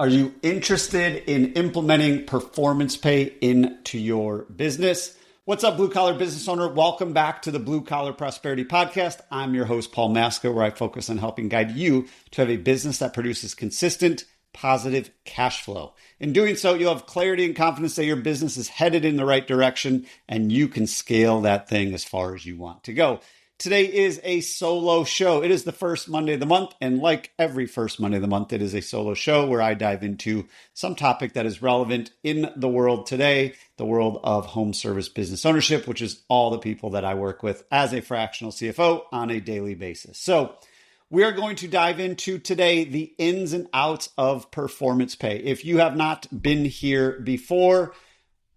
Are you interested in implementing performance pay into your business? What's up, blue collar business owner? Welcome back to the Blue Collar Prosperity Podcast. I'm your host, Paul Maskill, where I focus on helping guide you to have a business that produces consistent, positive cash flow. In doing so, you'll have clarity and confidence that your business is headed in the right direction and you can scale that thing as far as you want to go. Today is a solo show. It is the first Monday of the month, and like every first Monday of the month, it is a solo show where I dive into some topic that is relevant in the world today, the world of home service business ownership, which is all the people that I work with as a fractional CFO on a daily basis. So we are going to dive into today the ins and outs of performance pay. If you have not been here before,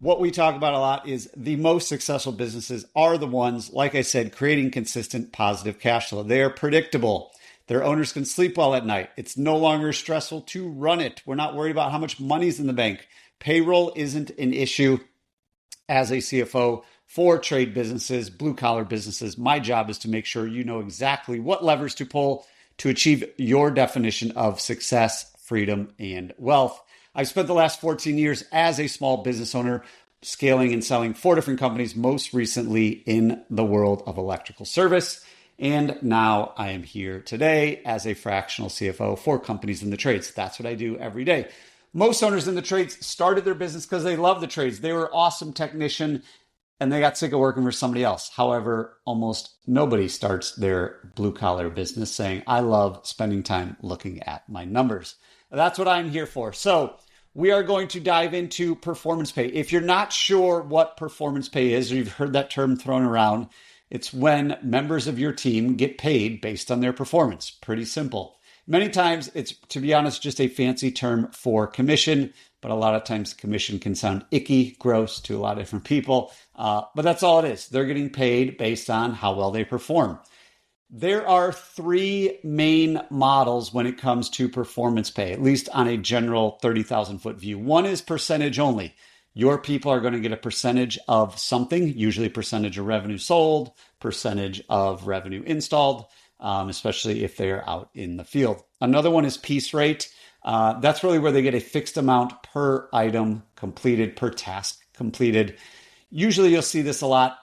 what we talk about a lot is the most successful businesses are the ones, like I said, creating consistent positive cash flow. They are predictable. Their owners can sleep well at night. It's no longer stressful to run it. We're not worried about how much money's in the bank. Payroll isn't an issue as a CFO for trade businesses, blue collar businesses. My job is to make sure you know exactly what levers to pull to achieve your definition of success, freedom, and wealth. I've spent the last 14 years as a small business owner, scaling and selling 4 different companies, most recently in the world of electrical service. And now I am here today as a fractional CFO for companies in the trades. That's what I do every day. Most owners in the trades started their business because they love the trades. They were an awesome technician and they got sick of working for somebody else. However, almost nobody starts their blue collar business saying, I love spending time looking at my numbers. That's what I'm here for. So we are going to dive into performance pay. If you're not sure what performance pay is, or you've heard that term thrown around, it's when members of your team get paid based on their performance. Pretty simple. Many times it's, to be honest, just a fancy term for commission, but a lot of times commission can sound icky, gross to a lot of different people. But that's all it is. They're getting paid based on how well they perform. There are 3 main models when it comes to performance pay, at least on a general 30,000 foot view. One is percentage only. Your people are going to get a percentage of something, usually percentage of revenue sold, percentage of revenue installed, especially if they're out in the field. Another one is piece rate. That's really where they get a fixed amount per item completed, per task completed. Usually you'll see this a lot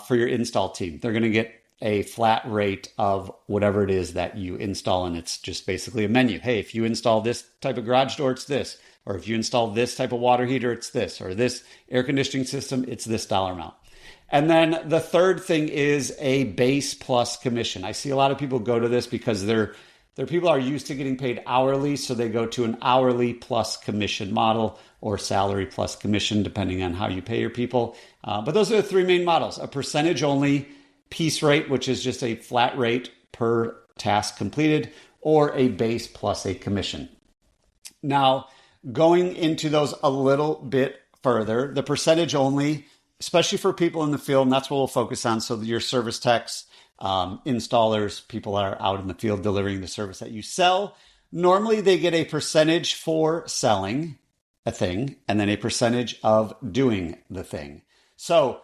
for your install team. They're going to get a flat rate of whatever it is that you install. And it's just basically a menu. Hey, if you install this type of garage door, it's this. Or if you install this type of water heater, it's this. Or this air conditioning system, it's this dollar amount. And then the third thing is a base plus commission. I see a lot of people go to this because their people are used to getting paid hourly. So they go to an hourly plus commission model or salary plus commission, depending on how you pay your people. But those are the 3 main models: a percentage only, piece rate, which is just a flat rate per task completed, or a base plus a commission. Now, going into those a little bit further, the percentage only, especially for people in the field, and that's what we'll focus on. So your service techs, installers, people that are out in the field delivering the service that you sell, normally they get a percentage for selling a thing and then a percentage of doing the thing. So,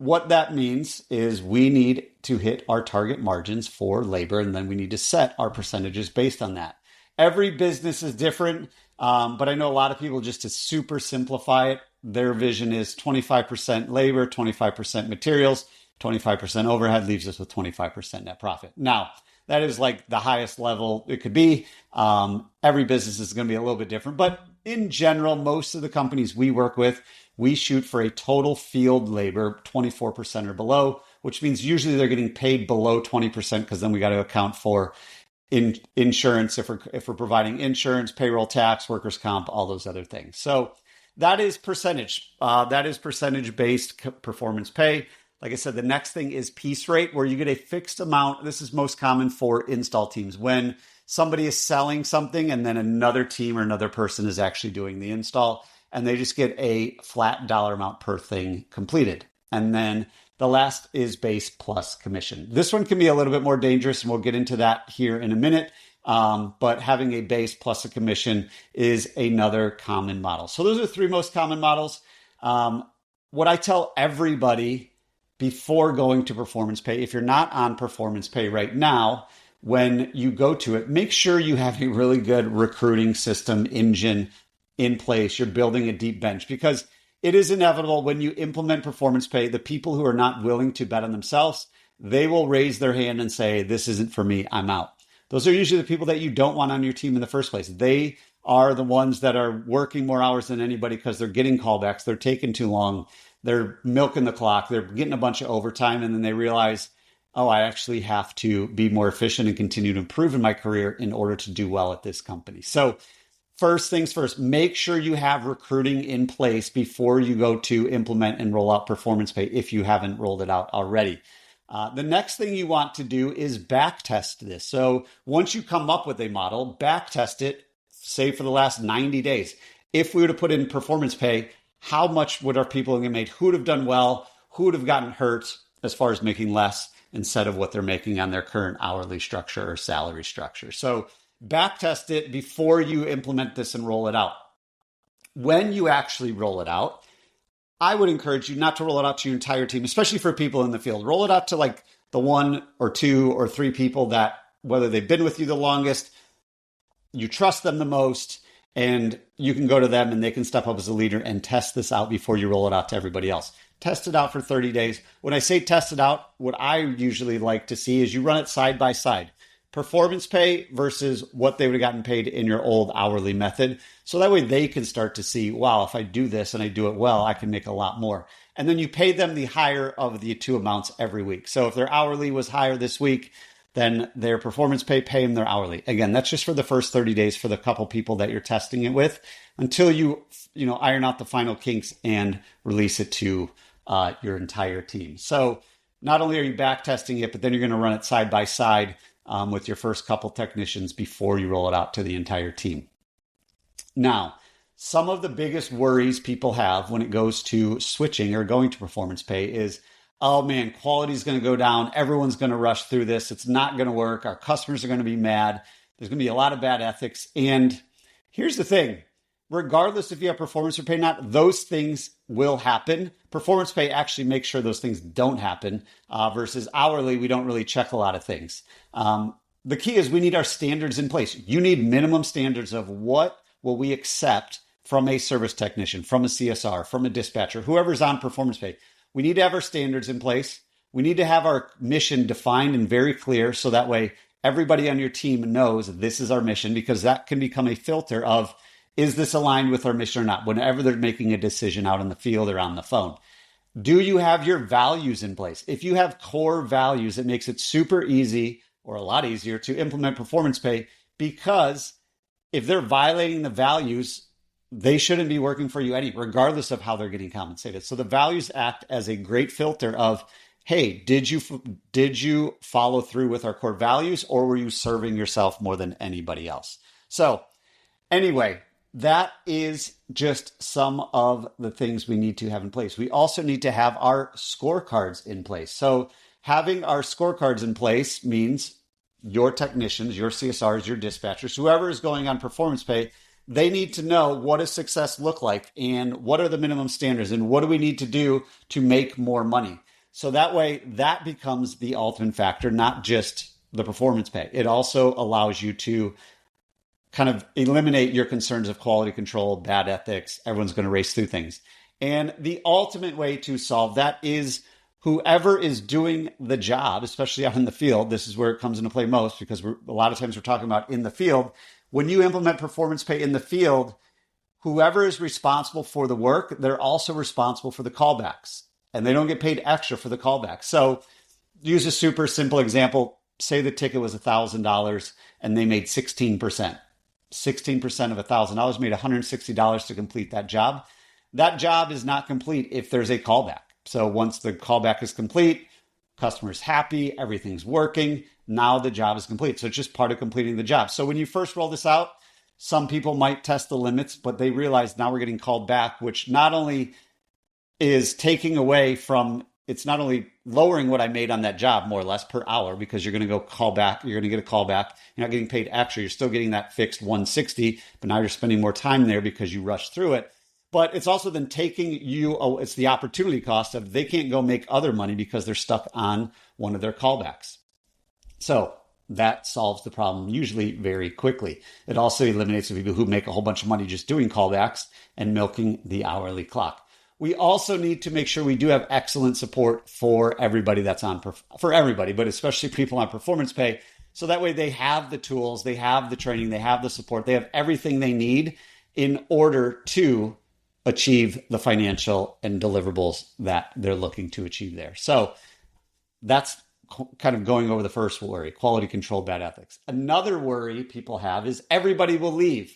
what that means is we need to hit our target margins for labor, and then we need to set our percentages based on that. Every business is different, but I know a lot of people, just to super simplify it, their vision is 25% labor, 25% materials, 25% overhead leaves us with 25% net profit. Now, that is like the highest level it could be. Every business is going to be a little bit different, but in general, most of the companies we work with, we shoot for a total field labor 24% or below, which means usually they're getting paid below 20% because then we got to account for insurance if we're providing insurance, payroll tax, workers' comp, all those other things. So that is percentage. That is percentage-based performance pay. Like I said, the next thing is piece rate, where you get a fixed amount. This is most common for install teams when somebody is selling something and then another team or another person is actually doing the install, and they just get a flat dollar amount per thing completed. And then the last is base plus commission. This one can be a little bit more dangerous, and we'll get into that here in a minute. But having a base plus a commission is another common model. So those are the 3 most common models. What I tell everybody before going to performance pay, if you're not on performance pay right now, when you go to it, make sure you have a really good recruiting system engine in place. You're building a deep bench, because it is inevitable when you implement performance pay, the people who are not willing to bet on themselves, they will raise their hand and say, this isn't for me, I'm out. Those are usually the people that you don't want on your team in the first place. They are the ones that are working more hours than anybody because they're getting callbacks, they're taking too long, they're milking the clock, they're getting a bunch of overtime, and then they realize, oh, I actually have to be more efficient and continue to improve in my career in order to do well at this company. So first things first, make sure you have recruiting in place before you go to implement and roll out performance pay if you haven't rolled it out already. The next thing you want to do is back test this. So once you come up with a model, back test it, say for the last 90 days. If we were to put in performance pay, how much would our people have made? Who would have done well? Who would have gotten hurt as far as making less instead of what they're making on their current hourly structure or salary structure? So backtest it before you implement this and roll it out. When you actually roll it out, I would encourage you not to roll it out to your entire team, especially for people in the field. Roll it out to like the 1 or 2 or 3 people that, whether they've been with you the longest, you trust them the most, and you can go to them and they can step up as a leader and test this out before you roll it out to everybody else. Test it out for 30 days. When I say test it out, what I usually like to see is you run it side by side. Performance pay versus what they would have gotten paid in your old hourly method. So that way they can start to see, wow, if I do this and I do it well, I can make a lot more. And then you pay them the higher of the 2 amounts every week. So if their hourly was higher this week, then their performance pay them their hourly. Again, that's just for the first 30 days for the couple people that you're testing it with until you iron out the final kinks and release it to your entire team. So not only are you back testing it, but then you're going to run it side by side with your first couple technicians before you roll it out to the entire team. Now, some of the biggest worries people have when it goes to switching or going to performance pay is, oh man, quality is going to go down. Everyone's going to rush through this. It's not going to work. Our customers are going to be mad. There's going to be a lot of bad ethics. And here's the thing. Regardless if you have performance pay or not, those things will happen. Performance pay actually makes sure those things don't happen versus hourly, we don't really check a lot of things. The key is we need our standards in place. You need minimum standards of what will we accept from a service technician, from a CSR, from a dispatcher, whoever's on performance pay. We need to have our standards in place. We need to have our mission defined and very clear so that way everybody on your team knows this is our mission, because that can become a filter of, is this aligned with our mission or not? Whenever they're making a decision out in the field or on the phone. Do you have your values in place? If you have core values, it makes it super easy or a lot easier to implement performance pay, because if they're violating the values, they shouldn't be working for you regardless of how they're getting compensated. So the values act as a great filter of, hey, did you follow through with our core values, or were you serving yourself more than anybody else? So anyway, that is just some of the things we need to have in place. We also need to have our scorecards in place. So having our scorecards in place means your technicians, your CSRs, your dispatchers, whoever is going on performance pay, they need to know, what does success look like and what are the minimum standards and what do we need to do to make more money? So that way that becomes the ultimate factor, not just the performance pay. It also allows you to kind of eliminate your concerns of quality control, bad ethics. Everyone's going to race through things. And the ultimate way to solve that is whoever is doing the job, especially out in the field. This is where it comes into play most, because a lot of times we're talking about in the field. When you implement performance pay in the field, whoever is responsible for the work, they're also responsible for the callbacks, and they don't get paid extra for the callbacks. So use a super simple example. Say the ticket was $1,000 and they made 16%. 16% of $1,000 made $160 to complete that job. That job is not complete if there's a callback. So once the callback is complete, customer's happy, everything's working, now the job is complete. So it's just part of completing the job. So when you first roll this out, some people might test the limits, but they realize now we're getting called back, which not only is taking away from, it's not only lowering what I made on that job more or less per hour, because you're going to go call back, you're going to get a call back, you're not getting paid extra, you're still getting that fixed 160, but now you're spending more time there because you rushed through it. But it's also then taking it's the opportunity cost of they can't go make other money because they're stuck on one of their callbacks. So that solves the problem usually very quickly. It also eliminates the people who make a whole bunch of money just doing callbacks and milking the hourly clock. We also need to make sure we do have excellent support for everybody that's on, for everybody, but especially people on performance pay. So that way they have the tools, they have the training, they have the support, they have everything they need in order to achieve the financial and deliverables that they're looking to achieve there. So that's kind of going over the first worry, quality control, bad ethics. Another worry people have is everybody will leave.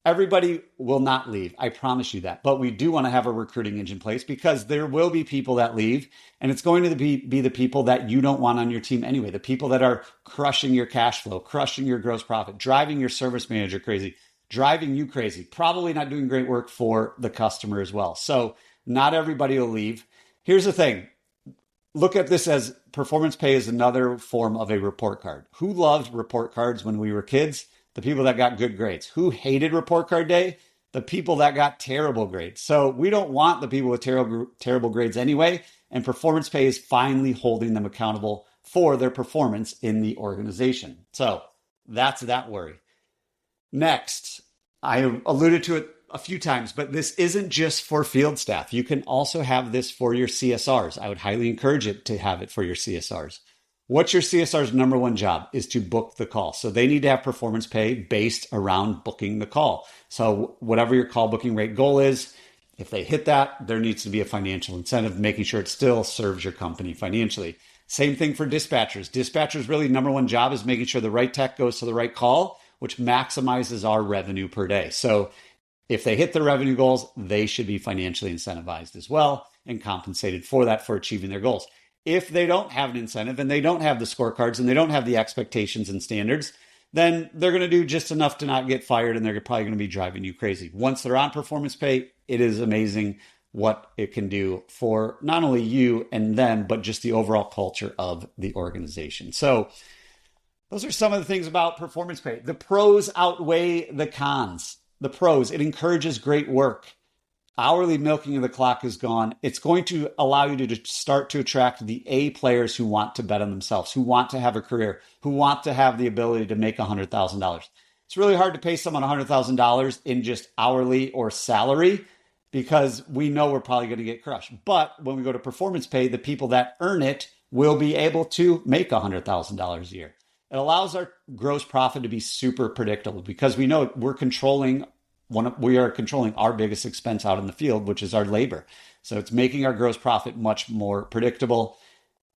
Everybody will not leave. I promise you that. But we do want to have a recruiting engine in place because there will be people that leave, and it's going to be the people that you don't want on your team anyway. The people that are crushing your cash flow, crushing your gross profit, driving your service manager crazy, driving you crazy, probably not doing great work for the customer as well. So not everybody will leave. Here's the thing. Look at this as performance pay is another form of a report card. Who loved report cards when we were kids? The people that got good grades. Who hated report card day? The people that got terrible grades. So we don't want the people with terrible grades anyway. And performance pay is finally holding them accountable for their performance in the organization. So that's that worry. Next, I alluded to it a few times, but this isn't just for field staff. You can also have this for your CSRs. I would highly encourage it to have it for your CSRs. What's your CSR's number one job is to book the call. So they need to have performance pay based around booking the call. So whatever your call booking rate goal is, if they hit that, there needs to be a financial incentive, making sure it still serves your company financially. Same thing for dispatchers. Dispatchers really number one job is making sure the right tech goes to the right call, which maximizes our revenue per day. So if they hit their revenue goals, they should be financially incentivized as well and compensated for that for achieving their goals. If they don't have an incentive and they don't have the scorecards and they don't have the expectations and standards, then they're going to do just enough to not get fired and they're probably going to be driving you crazy. Once they're on performance pay, it is amazing what it can do for not only you and them, but just the overall culture of the organization. So those are some of the things about performance pay. The pros outweigh the cons. The pros, it encourages great work. Hourly milking of the clock is gone. It's going to allow you to start to attract the A players who want to bet on themselves, who want to have a career, who want to have the ability to make $100,000. It's really hard to pay someone $100,000 in just hourly or salary because we know we're probably going to get crushed. But when we go to performance pay, the people that earn it will be able to make $100,000 a year. It allows our gross profit to be super predictable because we know we are controlling our biggest expense out in the field, which is our labor. So it's making our gross profit much more predictable.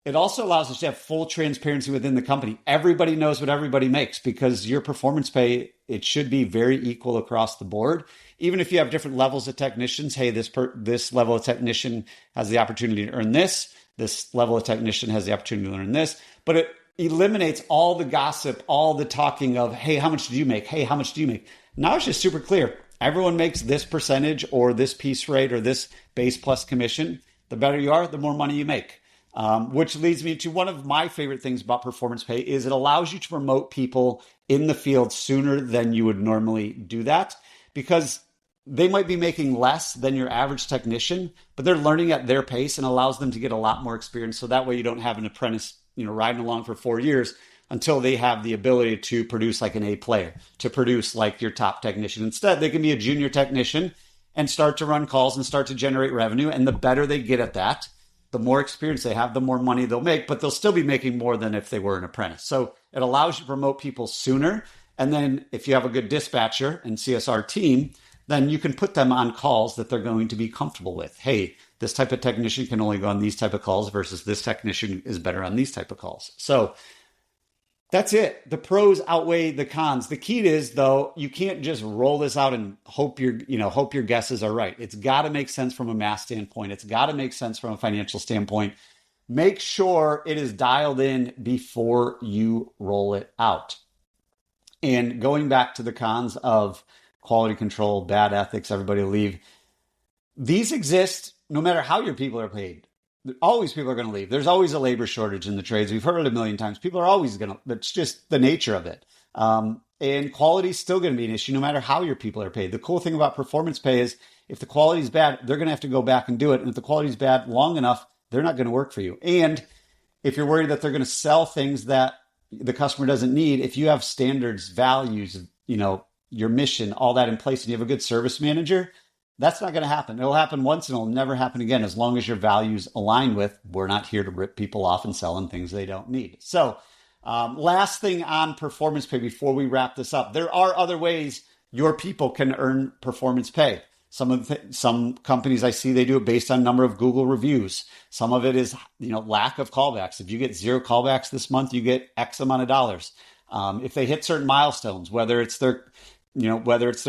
It also allows us to have full transparency within the company. Everybody knows what everybody makes because your performance pay, it should be very equal across the board. Even if you have different levels of technicians, hey, this level of technician has the opportunity to earn this. This level of technician has the opportunity to earn this. But it eliminates all the gossip, all the talking of, hey, how much do you make? Hey, how much do you make? Now it's just super clear. Everyone makes this percentage or this piece rate or this base plus commission. The better you are, the more money you make. Which leads me to one of my favorite things about performance pay is it allows you to promote people in the field sooner than you would normally do that because they might be making less than your average technician, but they're learning at their pace and allows them to get a lot more experience. So that way you don't have an apprentice, riding along for 4 years until they have the ability to produce like an A player, to produce like your top technician. Instead, they can be a junior technician and start to run calls and start to generate revenue. And the better they get at that, the more experience they have, the more money they'll make, but they'll still be making more than if they were an apprentice. So it allows you to promote people sooner. And then if you have a good dispatcher and CSR team, then you can put them on calls that they're going to be comfortable with. Hey, this type of technician can only go on these type of calls versus this technician is better on these type of calls. So that's it. The pros outweigh the cons. The key is, though, you can't just roll this out and hope your guesses are right. It's got to make sense from a math standpoint. It's got to make sense from a financial standpoint. Make sure it is dialed in before you roll it out. And going back to the cons of quality control, bad ethics, everybody leave. These exist no matter how your people are paid. Always people are going to leave. There's always a labor shortage in the trades. We've heard it a million times. People are always going to, that's just the nature of it. And quality is still going to be an issue no matter how your people are paid. The cool thing about performance pay is if the quality is bad, they're going to have to go back and do it. And if the quality is bad long enough, they're not going to work for you. And if you're worried that they're going to sell things that the customer doesn't need, if you have standards, values, your mission, all that in place, and you have a good service manager, that's not going to happen. It'll happen once and it'll never happen again as long as your values align with, we're not here to rip people off and sell them things they don't need. So last thing on performance pay before we wrap this up, there are other ways your people can earn performance pay. Some companies I see, they do it based on number of Google reviews. Some of it is, lack of callbacks. If you get 0 callbacks this month, you get X amount of dollars. If they hit certain milestones, whether it's their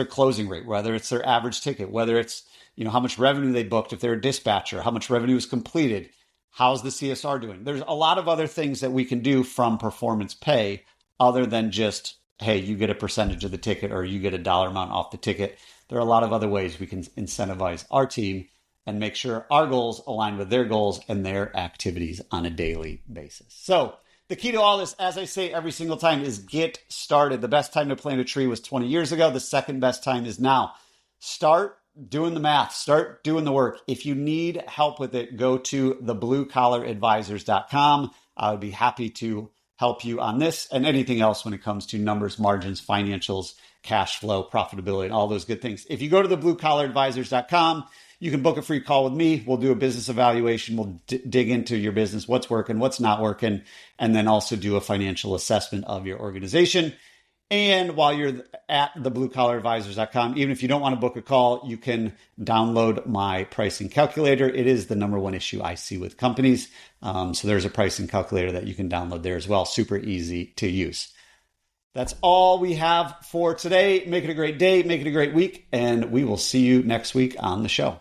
closing rate, whether it's their average ticket, whether it's, how much revenue they booked, if they're a dispatcher, how much revenue is completed, how's the CSR doing? There's a lot of other things that we can do from performance pay other than just, hey, you get a percentage of the ticket or you get a dollar amount off the ticket. There are a lot of other ways we can incentivize our team and make sure our goals align with their goals and their activities on a daily basis. So the key to all this, as I say every single time, is get started. The best time to plant a tree was 20 years ago. The second best time is now. Start doing the math. Start doing the work. If you need help with it, go to thebluecollaradvisors.com. I would be happy to help you on this and anything else when it comes to numbers, margins, financials, cash flow, profitability, and all those good things. If you go to thebluecollaradvisors.com, you can book a free call with me. We'll do a business evaluation. We'll dig into your business, what's working, what's not working, and then also do a financial assessment of your organization. And while you're at thebluecollaradvisors.com, even if you don't want to book a call, you can download my pricing calculator. It is the number one issue I see with companies. So there's a pricing calculator that you can download there as well. Super easy to use. That's all we have for today. Make it a great day. Make it a great week. And we will see you next week on the show.